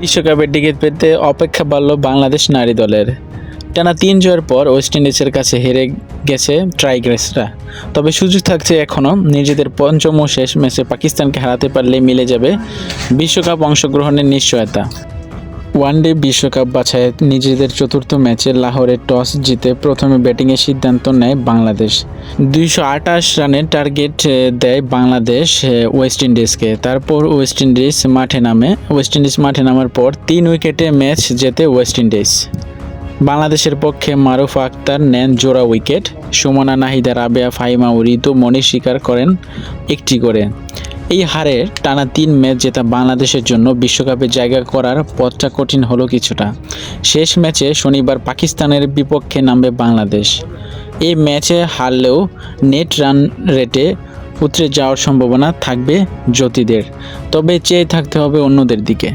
বিশ্বকাপের টিকিট পেতে অপেক্ষা বাড়ল বাংলাদেশ নারী দলের। টানা ৩ জয়ের পর ওয়েস্ট ইন্ডিজের কাছে হেরে গেছে টাইগ্রেসরা। তবে সুযোগ থাকছে এখনও। নিজেদের পঞ্চম ও শেষ ম্যাচে পাকিস্তানকে হারাতে পারলে মিলে যাবে বিশ্বকাপ অংশগ্রহণের নিশ্চয়তা। ওয়ানডে বিশ্বকাপ বাছাইয়ে নিজেদের চতুর্থ ম্যাচে লাহোরে টস জিতে প্রথমে ব্যাটিংয়ের সিদ্ধান্ত নেয় বাংলাদেশ। ২২৮ রানের টার্গেট দেয় বাংলাদেশ ওয়েস্ট ইন্ডিজকে। তারপর ওয়েস্ট ইন্ডিজ মাঠে নামার পর ৩ উইকেটে ম্যাচ জেতে ওয়েস্ট ইন্ডিজ। বাংলাদেশের পক্ষে মারুফ আক্তার নেন জোড়া উইকেট। সুমনা, নাহিদা, রাবেয়া, ফাহিমা ও ঋতু মনি শিকার করেন একটি করে। এই হারে টানা ৩ ম্যাচ জেতা বাংলাদেশের জন্য বিশ্বকাপে জায়গা করার পথটা কঠিন হলো কিছুটা। শেষ ম্যাচে শনিবার পাকিস্তানের বিপক্ষে নামবে বাংলাদেশ। এই ম্যাচে হারলেও নেট রান রেটে উতরে যাওয়ার সম্ভাবনা থাকবে জ্যোতিদের। তবে চেয়ে থাকতে হবে অন্যদের দিকে।